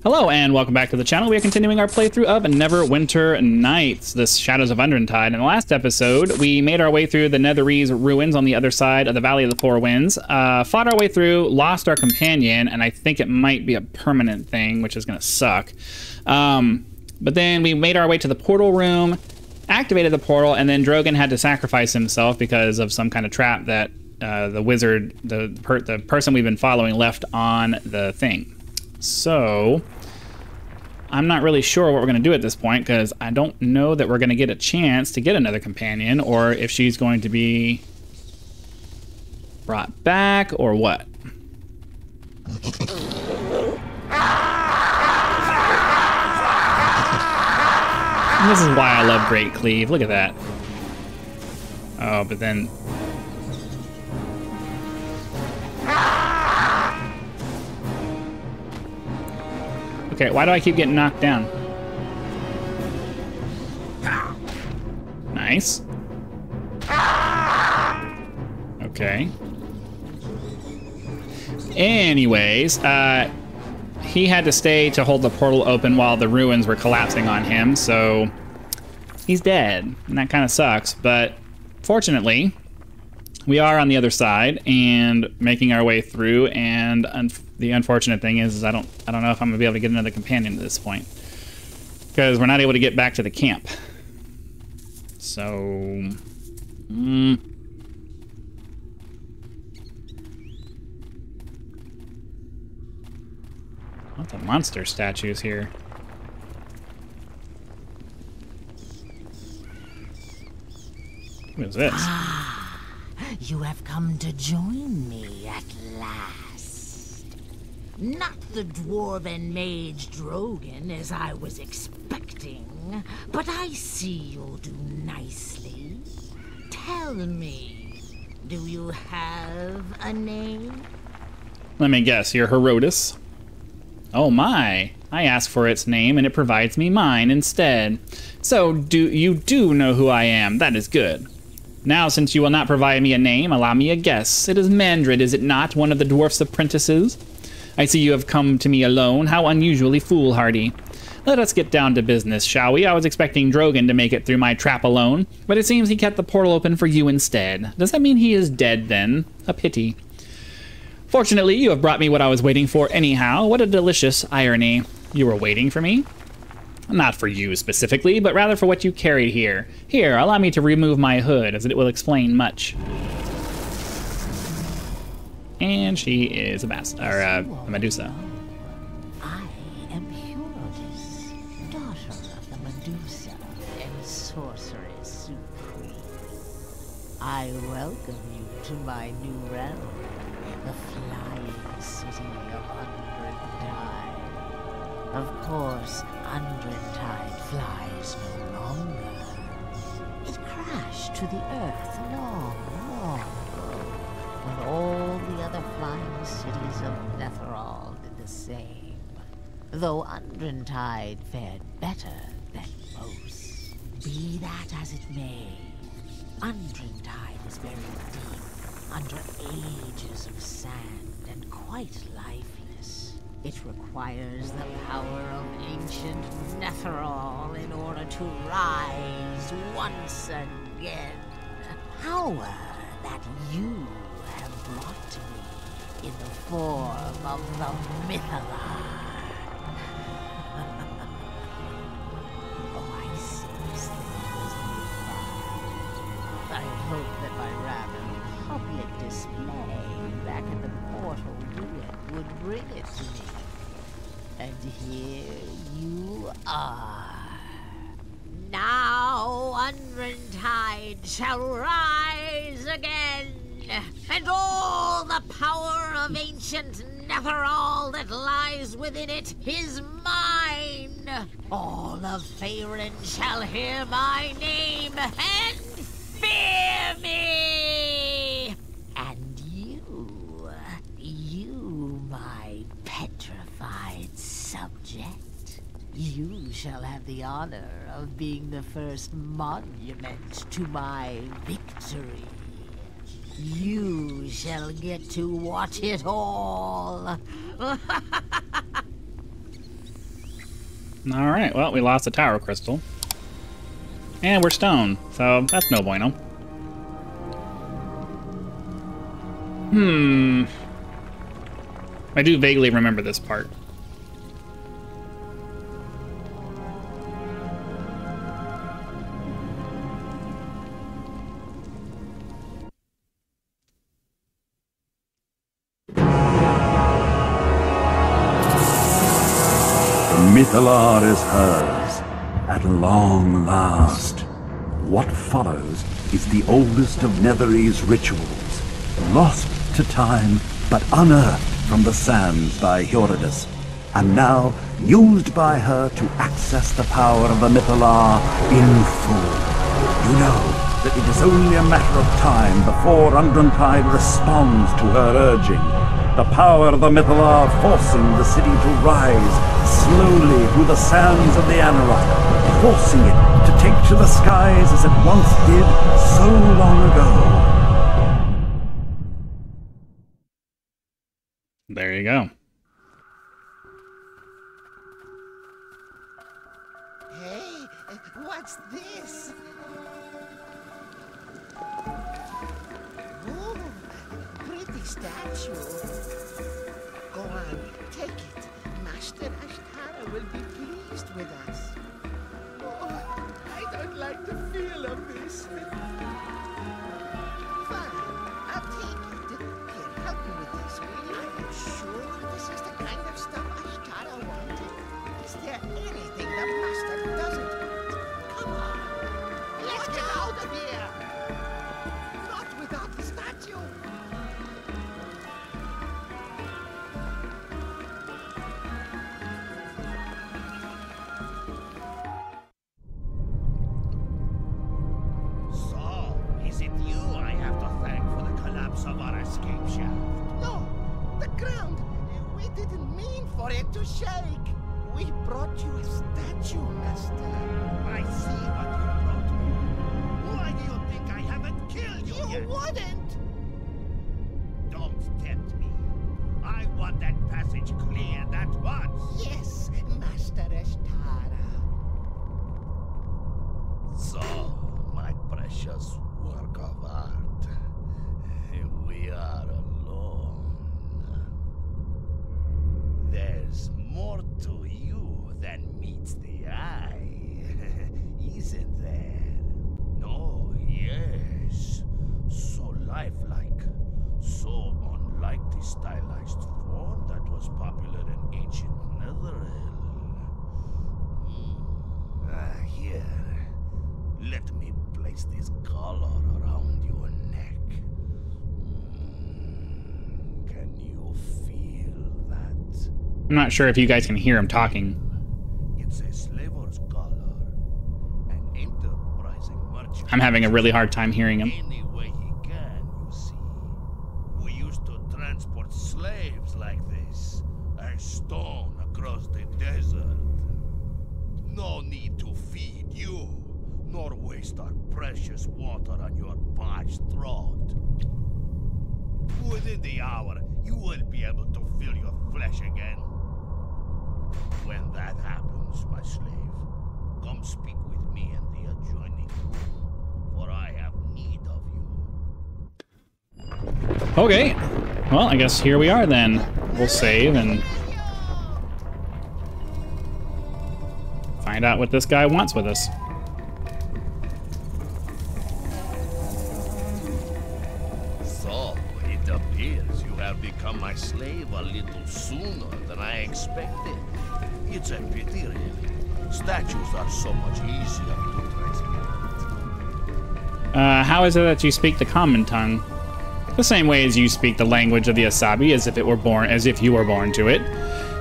Hello and welcome back to the channel. We are continuing our playthrough of Neverwinter Nights, the Shadows of Undrentide. In the last episode, we made our way through the Netherese ruins on the other side of the Valley of the Four Winds, fought our way through, lost our companion, and I think it might be a permanent thing, which is going to suck. But then we made our way to the portal room, activated the portal, and then Drogan had to sacrifice himself because of some kind of trap that the wizard, the person we've been following, left on the thing. So I'm not really sure what we're going to do at this point because I don't know that we're going to get a chance to get another companion or if she's going to be brought back or what. And this is why I love Great Cleave. Look at that. Oh, but then... Okay, why do I keep getting knocked down? Nice. Okay. Anyways, he had to stay to hold the portal open while the ruins were collapsing on him, so he's dead, and that kind of sucks, but fortunately, we are on the other side and making our way through, and the unfortunate thing is I don't know if I'm gonna be able to get another companion at this point because we're not able to get back to the camp. So, what the monster statues here? What is this? Ah, you have come to join me at last. Not the dwarven mage Drogan as I was expecting, but I see you'll do nicely. Tell me, do you have a name? Let me guess, you're Herodes? Oh my, I asked for its name and it provides me mine instead. So you do know who I am, that is good. Now, since you will not provide me a name, allow me a guess. It is Mandred, is it not, one of the dwarf's apprentices? I see you have come to me alone. How unusually foolhardy. Let us get down to business, shall we? I was expecting Drogan to make it through my trap alone, but it seems he kept the portal open for you instead. Does that mean he is dead, then? A pity. Fortunately, you have brought me what I was waiting for anyhow. What a delicious irony. You were waiting for me? Not for you specifically, but rather for what you carried here. Here, allow me to remove my hood, as it will explain much. And she is a Medusa. I am Herodes, daughter of the Medusa and sorceress supreme. I welcome you to my new realm, the flying city of Undrentide. Of course, Undrentide flies no longer. It crashed to the earth long ago, when all the other flying cities of Netherall did the same. Though Undrentide fared better than most. Be that as it may, Undrentide is very deep, under ages of sand, and quite lifeless. It requires the power of ancient Netherall in order to rise once again. Power that you have brought to me in the form of the Mythallar. Oh, I sense things nearby. I hope that my rather public display back at the portal would bring it to me. And here you are. Now Undrentide shall rise again, and all the power of ancient Netherall that lies within it is mine. All of Faerun shall hear my name and fear me. And you, my petrified subject, you shall have the honor of being the first monument to my victory. You shall get to watch it all. Alright, well, we lost a tower crystal. And we're stone, so that's no bueno. I do vaguely remember this part. Mythalar is hers, at long last. What follows is the oldest of Netherese rituals, lost to time, but unearthed from the sands by Huridas, and now used by her to access the power of the Mythalar in full. You know that it is only a matter of time before Undrentide responds to her urging. The power of the Mythalar forcing the city to rise slowly through the sands of the Anarok, forcing it to take to the skies as it once did so long ago. There you go. Hey, what's this? Ooh, pretty statue. Go on, take it. Master Ashtara will be pleased with us. Oh, I don't like the feel of this. Fine, I'll take it. Here, help me with this, will you? Are you sure this is the kind of stuff Ashtara wanted? Is there anything the master doesn't want? Come on, let's get out of here. Not without the statue. To shake. We brought you a statue, Master. I see what you brought me. Why do you think I haven't killed you yet? You wouldn't! Don't tempt me. I want that passage cleared at once. Yes, Master Ashtara. So, my precious work of art. We are alone. There's more to you than meets the eye, isn't there? No, yes. So lifelike, so unlike the stylized form that was popular in ancient Netherrealm. Here, let me place this collar around your neck. Can you feel that? I'm not sure if you guys can hear him talking. It's a slaver's collar. An enterprising merchant. I'm having a really hard time hearing him. Any way he can, you see. We used to transport slaves like this. A stone across the desert. No need to feed you, nor waste our precious water on your parched throat. Within the hour, you will be able to feel your flesh again. When that happens, my slave, come speak with me in the adjoining room, for I have need of you. Okay. Well, I guess here we are then. We'll save and find out what this guy wants with us. So, it appears you have become my slave a little sooner than I expected. It's a pity, really. Statues are so much easier to transport. How is it that you speak the common tongue? The same way as you speak the language of the Asabi, as if you were born to it.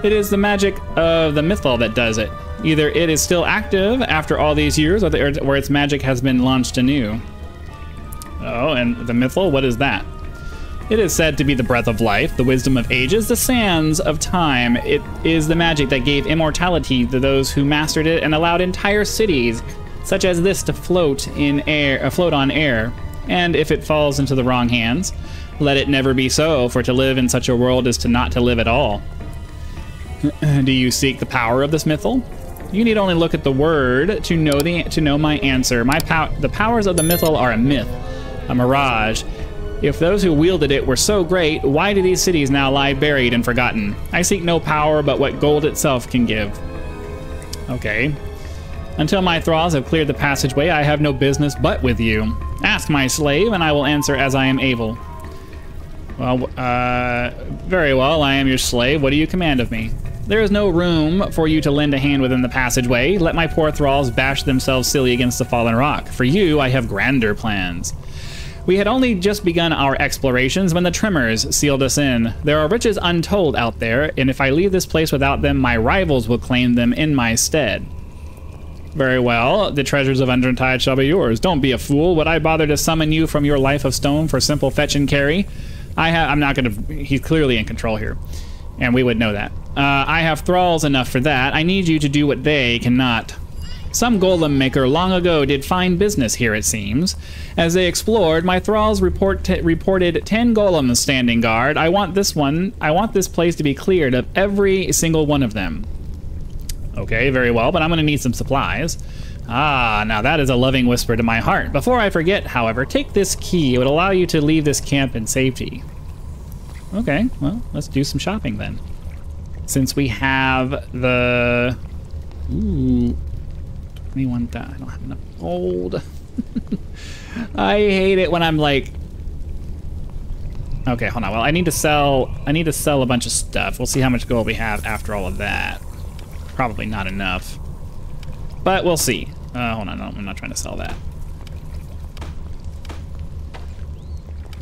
It is the magic of the Mythal that does it. Either it is still active after all these years, or its magic has been launched anew. Oh, and the Mythal, what is that? It is said to be the breath of life, the wisdom of ages, the sands of time. It is the magic that gave immortality to those who mastered it and allowed entire cities, such as this, to float on air. And if it falls into the wrong hands, let it never be so, for to live in such a world is to not to live at all. Do you seek the power of this Mythal? You need only look at the word to know my answer. The powers of the mythal are a myth, a mirage. If those who wielded it were so great, why do these cities now lie buried and forgotten? I seek no power but what gold itself can give. Okay. Until my thralls have cleared the passageway, I have no business but with you. Ask my slave, and I will answer as I am able. Well, very well, I am your slave. What do you command of me? There is no room for you to lend a hand within the passageway. Let my poor thralls bash themselves silly against the fallen rock. For you, I have grander plans. We had only just begun our explorations when the Tremors sealed us in. There are riches untold out there, and if I leave this place without them, my rivals will claim them in my stead. Very well, the treasures of Undrentide shall be yours. Don't be a fool. Would I bother to summon you from your life of stone for simple fetch and carry? I'm not gonna... He's clearly in control here, and we would know that. I have thralls enough for that. I need you to do what they cannot. Some golem maker long ago did fine business here, it seems. As they explored, my thralls reported 10 golems standing guard. I want this place to be cleared of every single one of them. Okay, very well, but I'm gonna need some supplies. Ah, now that is a loving whisper to my heart. Before I forget, however, take this key. It would allow you to leave this camp in safety. Okay, well, let's do some shopping then. Since we have the... Ooh... 21,000. I don't have enough gold. I hate it when I'm like... Okay, hold on. Well, I need to sell a bunch of stuff. We'll see how much gold we have after all of that. Probably not enough. But we'll see. Hold on, no, I'm not trying to sell that.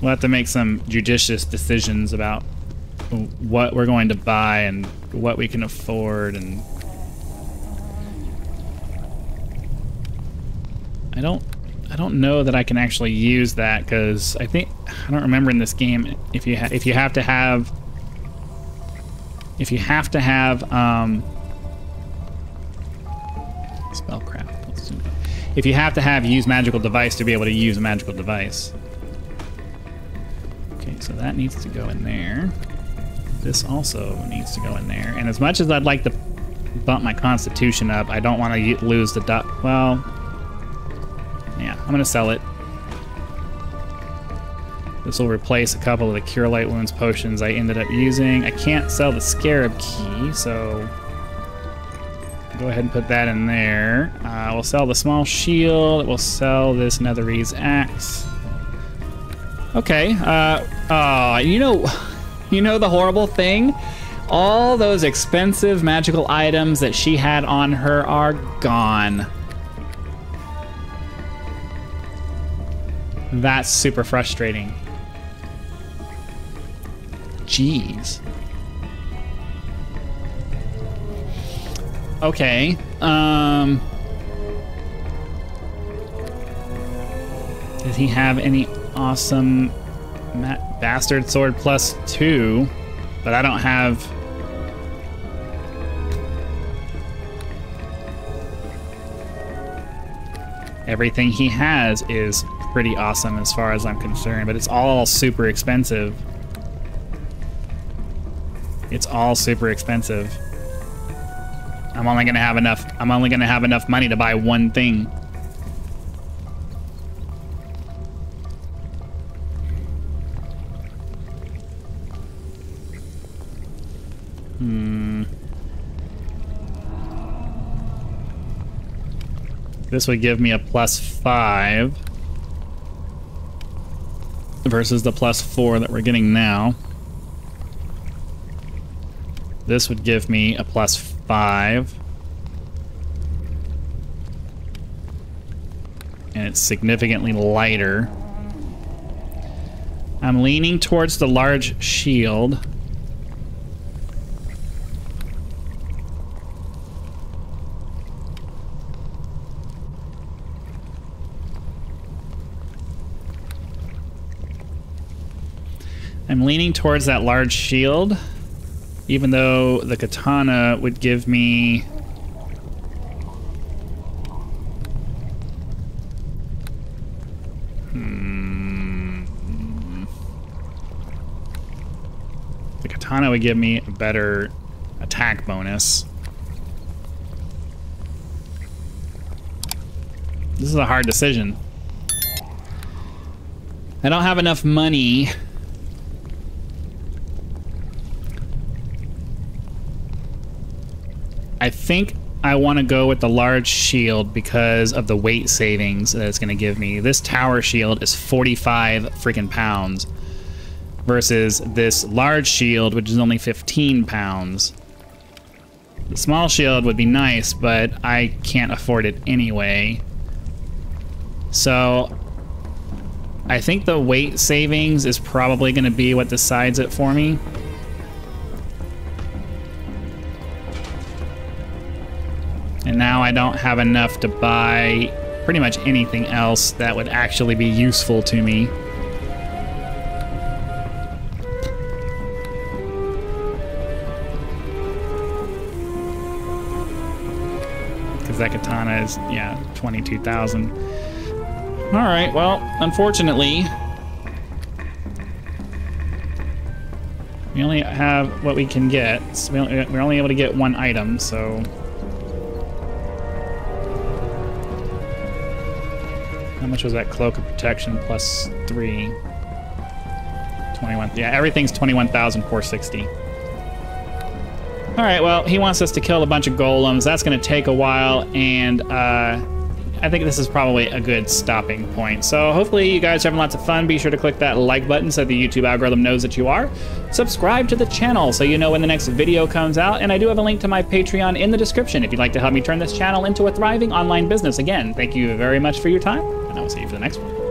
We'll have to make some judicious decisions about what we're going to buy and what we can afford, and I don't know that I can actually use that, because I don't remember in this game if you have to have spellcraft. Let's do that. If you have to have use magical device to be able to use a magical device. Okay, so that needs to go in there. This also needs to go in there. And as much as I'd like to bump my constitution up, I don't want to lose the well. Yeah, I'm gonna sell it. This will replace a couple of the Cure Light Wounds potions I ended up using. I can't sell the Scarab Key, so go ahead and put that in there. We'll sell the small shield. We'll sell this Netherese axe. Okay. You know the horrible thing? All those expensive magical items that she had on her are gone. That's super frustrating. Jeez. Okay. Does he have any awesome Bastard Sword +2? But I don't have... Everything he has is pretty awesome as far as I'm concerned, but it's all super expensive. It's all super expensive. I'm only gonna have enough money to buy one thing. This would give me a +5 versus the +4 that we're getting now. This would give me a +5. And it's significantly lighter. I'm leaning towards the large shield. I'm leaning towards that large shield, even though the katana would give me... The katana would give me a better attack bonus. This is a hard decision. I don't have enough money. I think I want to go with the large shield because of the weight savings that it's going to give me. This tower shield is 45 freaking pounds versus this large shield, which is only 15 pounds. The small shield would be nice, but I can't afford it anyway. So I think the weight savings is probably going to be what decides it for me. And now I don't have enough to buy pretty much anything else that would actually be useful to me. Because that katana is, yeah, 22,000. Alright, well, unfortunately, we only have what we can get. So we're only able to get one item, so... How much was that cloak of protection plus 3? 21. Yeah, everything's 21,460. All right, well, he wants us to kill a bunch of golems. That's going to take a while, and I think this is probably a good stopping point. So hopefully you guys are having lots of fun. Be sure to click that like button so the YouTube algorithm knows that you are. Subscribe to the channel so you know when the next video comes out. And I do have a link to my Patreon in the description if you'd like to help me turn this channel into a thriving online business. Again, thank you very much for your time, and I will see you for the next one.